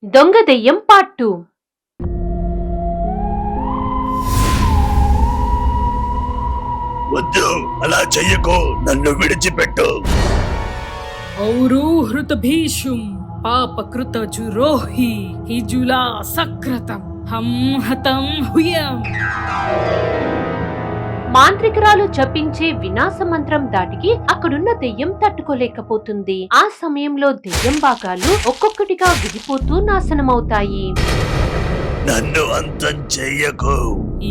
దొంగ దెయ్యం పార్ట్ 2. వద్దు, అలా చెయ్యకు, నన్ను విడిచిపెట్టు. ఔరు హృతభీషుం పాపకృత జురోహి హిజులా సక్రతం హం హతం హుయం. మాంత్రికురాలు జపించే వినాశ మంత్రం దాటికి అక్కడున్న దెయ్యం తట్టుకోలేకపోతుంది. ఆ సమయంలో దెయ్యం భాగాలు ఒక్కొక్కటిగా విడిపోతూ నాశనమవుతాయి. నన్ను అంతం చెయ్యకు.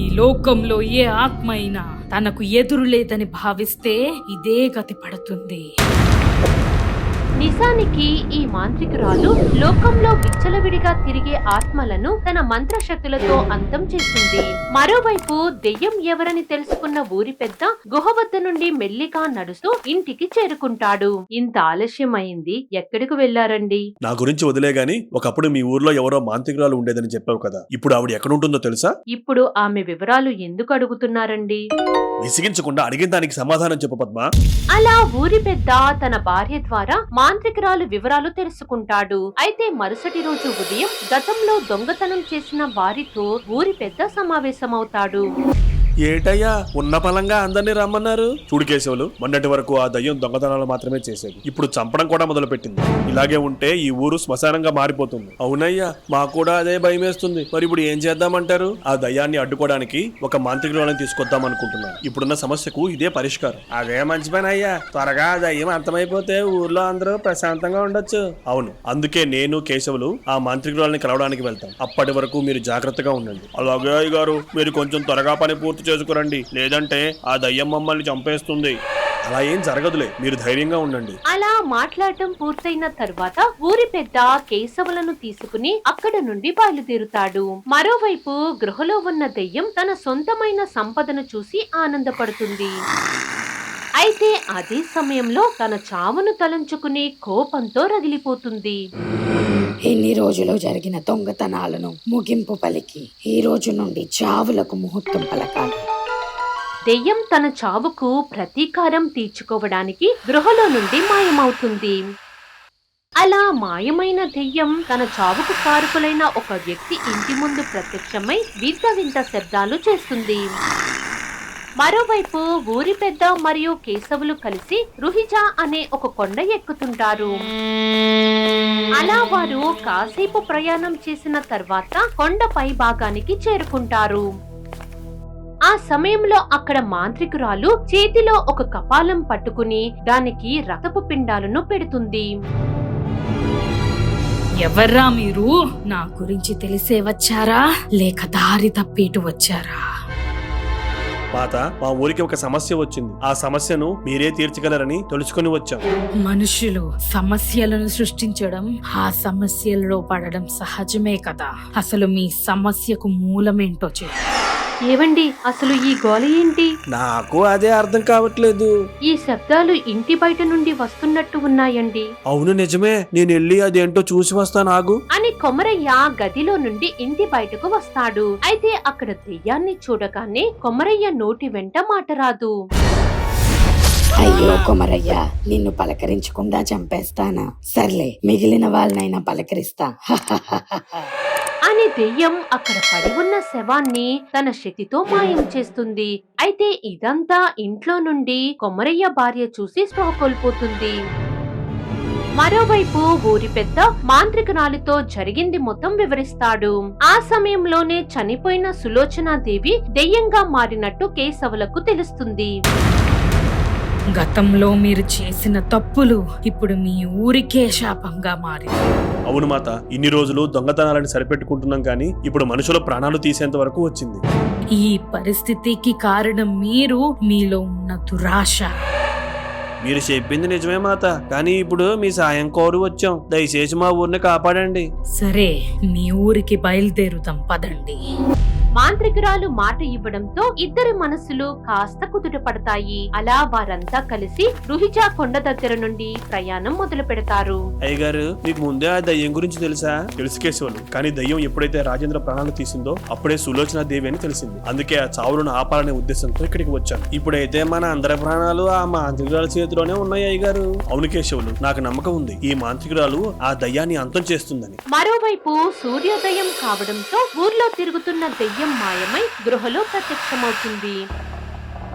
ఈ లోకంలో ఏ ఆత్మ అయినా తనకు ఎదురు లేదని భావిస్తే ఇదే గతి పడుతుంది. నిజానికి ఈ మాంత్రికురాలు లోకంలో విచ్చలవిడిగా తిరిగే ఆత్మలను తన మంత్రశక్తులతో అంతం చేసింది. మరోవైపు దెయ్యం ఎవరని తెలుసుకున్న ఊరి పెద్ద గుహ వద్ద నుండి మెల్లిగా నడుస్తూ ఇంటికి చేరుకుంటాడు. ఇంత ఆలస్యమైంది, ఎక్కడికి వెళ్లారండి? నా గురించి వదిలే గాని, ఒకప్పుడు మీ ఊర్లో ఎవరో మాంత్రికురాలు ఉండేదని చెప్పావు కదా, ఇప్పుడు ఆవిడ ఎక్కడుంటుందో తెలుసా? ఇప్పుడు ఆమె వివరాలు ఎందుకు అడుగుతున్నారండి? విసిగించకుండా అడిగిన దానికి సమాధానం చెప్పు పద్మా. అలా ఊరి పెద్ద తన భార్య ద్వారా మాంత్రికురాలు వివరాలు తెలుసుకుంటాడు. అయితే మరుసటి రోజు ఉదయం గతంలో దొంగతనం చేసిన వారితో ఊరి పెద్ద సమావేశమవుతాడు. ఏటయ్యా, ఉన్న పలంగా అందరినీ రమ్మన్నారు. చూడు కేశవులు, మొన్నటి వరకు ఆ దయ్యం దొంగతనాలు మాత్రమే చేసేది, ఇప్పుడు చంపడం కూడా మొదలు పెట్టింది. ఇలాగే ఉంటే ఈ ఊరు శ్మశానంగా మారిపోతుంది. అవునయ్యా, మాకు కూడా అదే భయం వేస్తుంది. మరి ఇప్పుడు ఏం చేద్దామంటారు? ఆ దయ్యాన్ని అడ్డుకోవడానికి ఒక మాంత్రికులను తీసుకొద్దాం అనుకుంటున్నాను. ఇప్పుడున్న సమస్యకు ఇదే పరిష్కారం. అదే మంచి పని అయ్యా, త్వరగా ఆ దయ్యం అంతమైపోతే ఊర్లో అందరూ ప్రశాంతంగా ఉండొచ్చు. అవును, అందుకే నేను కేశవులు ఆ మాంత్రికురాలని కలవడానికి వెళ్తాం. అప్పటి వరకు మీరు జాగ్రత్తగా ఉండండి. అలాగే అయ్య గారు, మీరు కొంచెం త్వరగా పని పూర్తి చేసుకురండి, లేదంటే ఆ దయ్యం మమ్మల్ని చంపేస్తుంది. అలా ఏం జరగదులే, మీరు ధైర్యంగా ఉండండి. అలా మాట్లాడటం పూర్తయిన తర్వాత ఊరి పెద్ద కేశవులను తీసుకుని అక్కడ నుండి బయలుదేరుతాడు. మరోవైపు గృహలో ఉన్న దెయ్యం తన సొంతమైన సంపదను చూసి ఆనందపడుతుంది. అయితే అదే సమయంలో తన చావును తలంచుకుని కోపంతో రగిలిపోతుంది. ఎన్ని రోజులు జరిగిన దొంగతనాలను ముగింపు పలికి ఈ రోజు నుండి చావులకు ముహూర్తం పలకాలి. దెయ్యం తన చావుకు ప్రతీకారం తీర్చుకోవడానికి గృహలో నుండి మాయమవుతుంది. అలా మాయమైన దెయ్యం తన చావుకు కారకులైన ఒక వ్యక్తి ఇంటి ముందు ప్రత్యక్షమై వింత వింత శబ్దాలు చేస్తుంది. మరోవైపు ఊరి పెద్ద మరియు కేశవులు కలిసి రుహిజా అనే ఒక కొండ ఎక్కుతుంటారు. అలా వారు కాసేపు ప్రయాణం చేసిన తర్వాత కొండ పై భాగానికి చేరుకుంటారు. ఆ సమయంలో అక్కడ మాంత్రికురాలు చేతిలో ఒక కపాలం పట్టుకుని దానికి రక్తపు పిండాలను పెడుతుంది. ఎవర్రా మీరు? నా గురించి తెలిసే వచ్చారా లేక దారి తప్పేటు వచ్చారా? మాత, మా ఊరికి ఒక సమస్య వచ్చింది. ఆ సమస్యను మీరే తీర్చగలరని తెలుసుకుని వచ్చాం. మనుషులు సమస్యలను సృష్టించడం, ఆ సమస్యలలో పడడం సహజమే కదా. అసలు మీ సమస్యకు మూలమేంటో చెప్పు. ఏవండి, అసలు ఈ గోల ఏంటి? నాకు అదే అర్థం కావట్లేదు. ఈ శబ్దాలు ఇంటి బయట నుండి వస్తున్నట్టు ఉన్నాయండి. అవును నిజమే, నేను వెళ్ళి అదేంటో చూసి వస్తాను, ఆగు అని కొమరయ్య గదిలో నుండి ఇంటి బయటకు వస్తాడు. అయితే అక్కడ దెయ్యాన్ని చూడగానే కొమరయ్య నోటి వెంట మాట రాదు. అయ్యో కొమరయ్య, నిన్ను పలకరించకుండా చంపేస్తానా? సర్లే, మిగిలిన వాళ్ళనైనా పలకరిస్తా అని దెయ్యం అక్కడ పడి ఉన్న శవాన్ని తన శక్తితో మాయం చేస్తుంది. అయితే ఇదంతా ఇంట్లో నుండి కొమరయ్య భార్య చూసి స్పృహ కోల్పోతుంది. మరోవైపు ఊరి పెద్ద మాంత్రికురాలితో జరిగింది మొత్తం వివరిస్తాడు. ఆ సమయంలోనే చనిపోయిన సులోచనాదేవి దెయ్యంగా మారినట్టు కేశవులకు తెలుస్తుంది. గతంలో మీరు చేసిన తప్పులు ఇప్పుడు మీ ఊరికే శాపంగా మారి. అవును మాత, ఇన్ని రోజులు దొంగతనాలను సరిపెట్టుకుంటున్నాం కానీ ఇప్పుడు మనుషుల ప్రాణాలు తీసేంత వరకు వచ్చింది. ఈ పరిస్థితికి కారణం మీరు, మీలో ఉన్న దురాశ. మీరు చెప్పింది నిజమే మాత, కానీ ఇప్పుడు మీ సాయం కోరు వచ్చాం. దయచేసి మా ఊరిని కాపాడండి. సరే, మీ ఊరికి బయలుదేరుదాం పదండి. మాంత్రికురాలు మాట ఇవ్వడంతో ఇద్దరి మనసులు కాస్త కుదుట పడతాయి. అలా వారంతా కలిసి రుహిజా కొండ దగ్గర నుండి ప్రయాణం మొదలు పెడతారు. అయ్యగారు, మీకు ముందే ఆ దయ్యం గురించి తెలుసా? తెలుసు కేశవులు, కానీ దయ్యం ఎప్పుడైతే రాజేంద్ర ప్రాణాలు తీసిందో అప్పుడే సులోచన దేవి అని తెలిసింది. అందుకే ఆ చావులను ఆపాలనే ఉద్దేశంతో ఇక్కడికి వచ్చాను. ఇప్పుడైతే మన అందరి ప్రాణాలు ఆ మాంత్రికురాల చేతిలోనే ఉన్నాయి అయ్యగారు. అవును కేశవులు, నాకు నమ్మకం ఉంది ఈ మాంత్రికురాలు ఆ దయ్యాన్ని అంతం చేస్తుందని. మరోవైపు సూర్యోదయం కావడంతో ఊర్లో తిరుగుతున్న దెయ్యం మాయమై గృహలో ప్రత్యక్షమవుతుంది.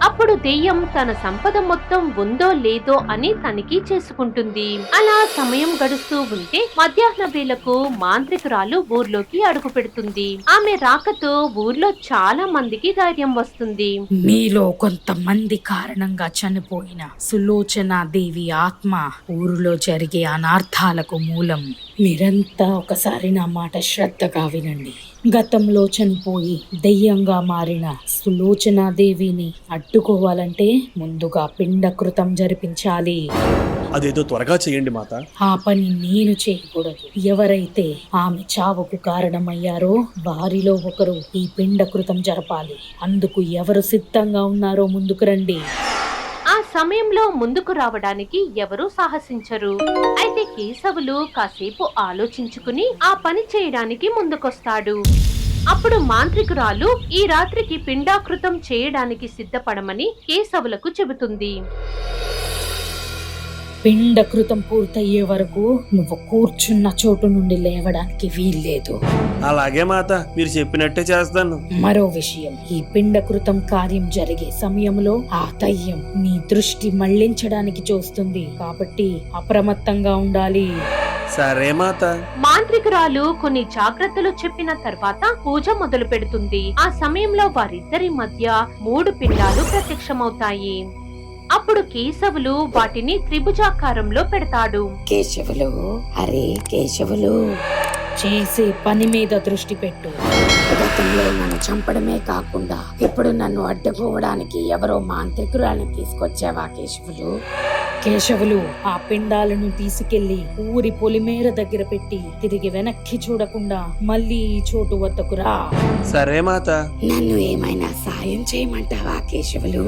అప్పుడు దెయ్యం తన సంపద మొత్తం ఉందో లేదో అని తనిఖీ చేసుకుంటుంది. అలా సమయం గడుస్తూ ఉంటే మధ్యాహ్న వేళకు మాంత్రికురాలు ఊర్లోకి అడుగు పెడుతుంది. ఆమె రాకతో ఊర్లో చాలా మందికి ధైర్యం వస్తుంది. మీలో కొంతమంది కారణంగా చనిపోయిన సులోచన దేవి ఆత్మ ఊరిలో జరిగే అనార్థాలకు మూలం. మీరంతా ఒకసారి నా మాట శ్రద్ధగా వినండి. గతంలో చనిపోయి దెయ్యంగా మారిన సులోచనాదేవిని అడ్డుకోవాలంటే ముందుగా పిండకృతం జరిపించాలి. అదేదో త్వరగా చేయండి మాత. ఆ పని నేను చేయకూడదు. ఎవరైతే ఆమె చావుకు కారణమయ్యారో వారిలో ఒకరు ఈ పిండకృతం జరపాలి. అందుకు ఎవరు సిద్ధంగా ఉన్నారో ముందుకు రండి. ఆ సమయంలో ముందుకు రావడానికి ఎవరూ సాహసించరు. అయితే కేశవులు కాసేపు ఆలోచించుకుని ఆ పని చేయడానికి ముందుకొస్తాడు. అప్పుడు మాంత్రికురాలు ఈ రాత్రికి పిండాకృతం చేయడానికి సిద్ధపడమని కేశవులకు చెబుతుంది. పిండకృతం పూర్తయ్యే వరకు నువ్వు కూర్చున్న చోటు నుండి లేవడానికి వీల్లేదు. అలాగే మాత, మీరు చెప్పినట్టే చేస్తాను. మరో విషయం, ఈ పిండకృతం కార్యం జరిగే సమయంలో ఆ దయ్యం నీ దృష్టి మళ్లించడానికి చూస్తుంది. కాబట్టి అప్రమత్తంగా ఉండాలి. సరే మాత. మాంత్రికురాలు కొన్ని జాగ్రత్తలు చెప్పిన తర్వాత పూజ మొదలు పెడుతుంది. ఆ సమయంలో వారిద్దరి మధ్య 3 పిండాలు ప్రత్యక్షమవుతాయి. అప్పుడు కేశవులు వాటిని త్రిభుజాకారంలో పెడతాడు. కేశవులు, అరే కేశవులు, చేసే పని మీద దృష్టి పెట్టు. గతంలో నన్ను చంపడమే కాకుండా ఇప్పుడు నన్ను అడ్డుకోవడానికి ఎవరో మాంత్రికురాలను తీసుకొచ్చావా కేశవులు? కేశవులు, ఆ పిండాలను తీసుకెళ్లి ఊరి పొలిమేర దగ్గర పెట్టి తిరిగి వెనక్కి చూడకుండా మళ్ళీ ఈ చోటు వద్దకు రా. సరే మాత. నన్ను ఏమైనా సాయం చేయమంటావా కేశవులు?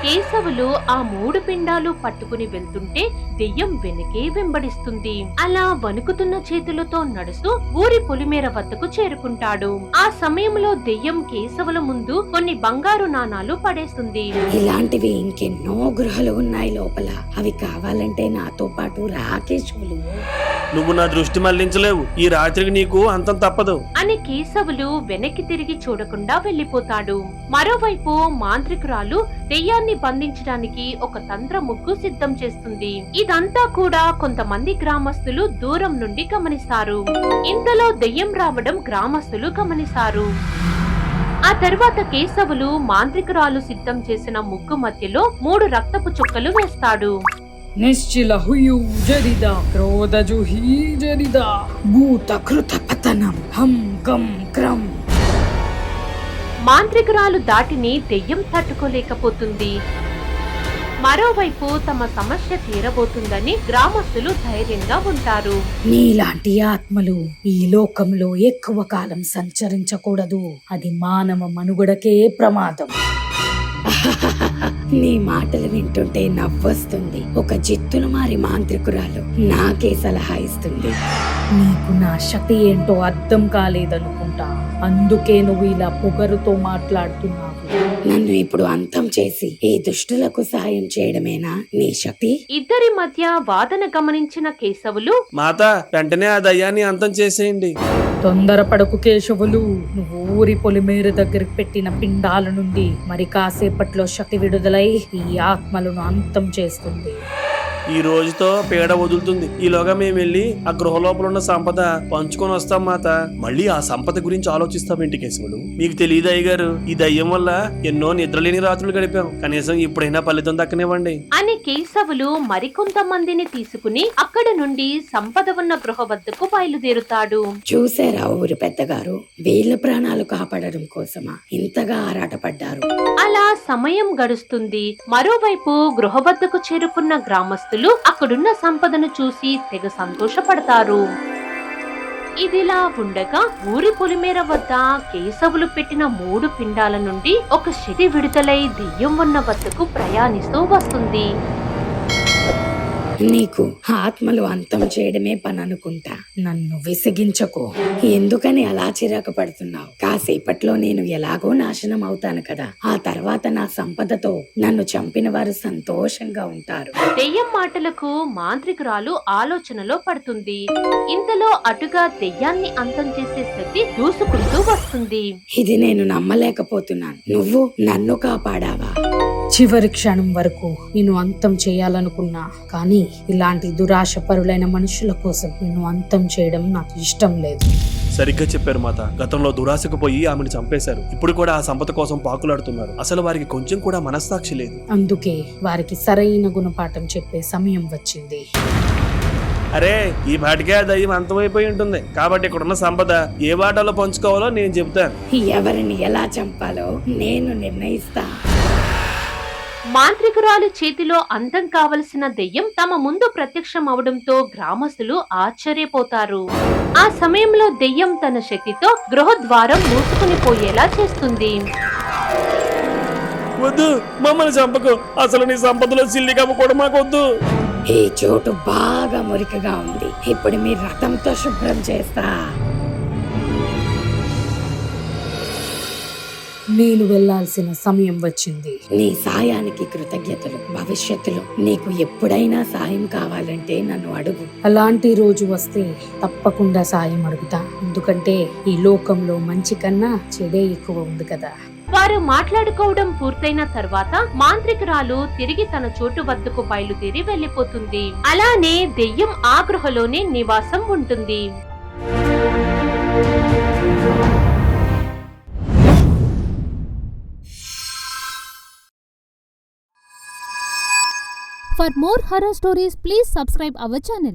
కేశవులు ఆ 3 పిండాలు పట్టుకుని వెళ్తుంటే దెయ్యం వెనకే వెంబడిస్తుంది. అలా వణుకుతున్న చేతులతో నడుస్తూ ఊరి పొలిమేర వద్దకు చేరుకుంటాడు. ఆ సమయంలో దెయ్యం కేశవుల ముందు కొన్ని బంగారు నాణాలు పడేస్తుంది. ఇలాంటివి ఇంకెన్నో గృహాలు ఉన్నాయి లోపల. అవి కావాలంటే నాతో పాటు రా కేశవులు. నువ్వు నా దృష్టి మళ్లించలేవు. ఈ రాత్రికి నీకు అంతం తప్పదు అని కేశవులు వెనక్కి తిరిగి చూడకుండా వెళ్లిపోతాడు. మరోవైపు మాంత్రికురాలు దెయ్యాన్ని బంధించడానికి ఒక తంత్ర ముగ్గు సిద్ధం చేస్తుంది. ఇదంతా కూడా కొంతమంది గ్రామస్తులు దూరం నుండి గమనిస్తారు. ఇంతలో దెయ్యం రావడం గ్రామస్తులు గమనిస్తారు. ఆ తర్వాత కేశవులు మాంత్రికురాలు సిద్ధం చేసిన ముగ్గు మధ్యలో 3 రక్తపు చుక్కలు వేస్తాడు. నిశ్చిల హుయు జరిదా క్రోధజుహి జరిదా భూత కృత పతనం హం గం క్రం. మాంత్రికురాలు దాటిని దెయ్యం తట్టుకోలేకపోతుంది. మరోవైపు తమ సమస్య తీరబోతుందని గ్రామస్తులు ధైర్యంగా ఉంటారు. నీలాంటి ఆత్మలు ఈ లోకంలో ఎక్కువ కాలం సంచరించకూడదు. అది మానవ మనుగడకే ప్రమాదం. నీ మాటలు వింటుంటే నవ్వొస్తుంది. ఒక జిత్తులు మారి మాంత్రికురాలు నాకే సలహా ఇస్తుంది. నీకు నా శక్తి ఏంటో అర్థం కాలేదనుకుంటా. అందుకే నువ్వు ఇలా పొగరుతో మాట్లాడుతున్నావు. నన్ను ఇప్పుడు అంతం చేసి ఈ దుష్టులకు సాయం చేయడమేనా నీ శక్తి? ఇద్దరి మధ్య వాదన గమనించిన కేశవులు, మాత, వెంటనే ఆ దయ్యాన్ని అంతం చేసేయండి. తొందరపడకు కేశవులు. నువ్వు ఊరి పొలిమేర దగ్గరికి పెట్టిన పిండాల నుండి మరి కాసేపట్లో శక్తి విడుదలై ఈ ఆత్మలను అంతం చేస్తుంది. ఈ రోజుతో పీడ వదులుతుంది. ఈలోగా మేము వెళ్ళి ఆ గృహ లోపల ఉన్న సంపద పంచుకొని వస్తాం మాత. మళ్ళీ ఆ సంపద గురించి ఆలోచిస్తామేంటి కేశవులు? మీకు తెలియదు అయ్యగారు, ఈ దయ్యం వల్ల ఎన్నో నిద్రలేని రాత్రులు గడిపాం. కనీసం ఇప్పుడైనా ఫలితం దక్కనివ్వండి అని కేశవులు మరికొంతమందిని తీసుకుని అక్కడ నుండి సంపద ఉన్న గృహ వద్దకు బయలుదేరుతాడు. చూసారా ఊరి పెద్దగారు, వీళ్ళ ప్రాణాలు కాపాడడం కోసమా ఇంతగా ఆరాటపడ్డారు. అలా సమయం గడుస్తుంది. మరోవైపు గృహ వద్దకు చేరుకున్న గ్రామస్తులు అక్కడున్న సంపదను చూసి తెగ సంతోషపడతారు. ఇదిలా ఉండగా ఊరి పొలిమేర వద్ద కేశవులు పెట్టిన 3 పిండాల నుండి ఒక శక్తి విడుదలై దెయ్యం ఉన్న వద్దకు ప్రయాణిస్తూ వస్తుంది. నీకు ఆత్మలు అంతం చేయడమే పని అనుకుంటా. నన్ను విసిగించకు. ఎందుకని అలా చిరాకు పడుతున్నావు? కాసేపట్లో నేను ఎలాగో నాశనం అవుతాను కదా. ఆ తర్వాత నా సంపదతో నన్ను చంపిన వారు సంతోషంగా ఉంటారు. దెయ్యం మాటలకు మాంత్రికురాలు ఆలోచనలో పడుతుంది. ఇంతలో అటుగా దెయ్యాన్ని అంతం చేసే శక్తి దూసుకుంటూ వస్తుంది. ఇది నేను నమ్మలేకపోతున్నాను. నువ్వు నన్ను కాపాడావా? చివరి క్షణం వరకు నేను అంతం చేయాలనుకున్నా, కానీ ఇలాంటి దురాశపరులైన మనుషుల కోసం నేను అంతం చేయడం నాకు ఇష్టం లేదు. సరిగ్గా చెప్పారు మాత. గతంలో దురాశకు పోయి ఆమెను చంపేశారు. ఇప్పుడు కూడా ఆ సంపద కోసం పాకులాడుతున్నారు. అసలు వారికి కొంచెం కూడా మనస్సాక్షి లేదు. అందుకే వారికి సరైన గుణపాఠం చెప్పే సమయం వచ్చింది. అరే, ఈ బాటికే ఆ దయ్యం అంతమైపోయి ఉంటుంది. కాబట్టి ఇక్కడున్న సంపద ఏ బాటలో పంచుకోవాలో నేను చెబుతాను. ఎవరిని ఎలా చంపాలో నేను నిర్ణయిస్తా. మాంత్రికురాలు చేతిలో అంతం కావలసిన దెయ్యం తమ ముందు ప్రత్యక్షం అవడంతో గ్రామస్తులు ఆశ్చర్యపోతారు. ఆ సమయంలో దెయ్యం తన శక్తితో గృహద్వారం మూసుకుని పోయేలా చేస్తుంది. వద్దు, మమ్మల్ని చంపకు. అసలు నీ సంపదలో సిల్లి కమ్ముకోవడం మాకొద్దు. ఈ చోటు బాగా మురికగా ఉంది. ఇప్పుడు మీ రథంతో శుభ్రం చేస్తా. నేను వెళ్లాల్సిన సమయం వచ్చింది. నీ సాయానికి కృతజ్ఞతలు. భవిష్యత్తులో నీకు ఎప్పుడైనా సాయం కావాలంటే నన్ను అడుగు. అలాంటి రోజు వస్తే తప్పకుండా సాయం అడుగుతా. ఎందుకంటే ఈ లోకంలో మంచి కన్నా చెడే ఎక్కువ ఉంది కదా. వారు మాట్లాడుకోవడం పూర్తయిన తర్వాత మాంత్రికురాలు తిరిగి తన చోటు వద్దకు బయలుదేరి వెళ్లిపోతుంది. అలానే దెయ్యం ఆ గృహలోనే నివాసం ఉంటుంది. For more horror stories, please subscribe our channel.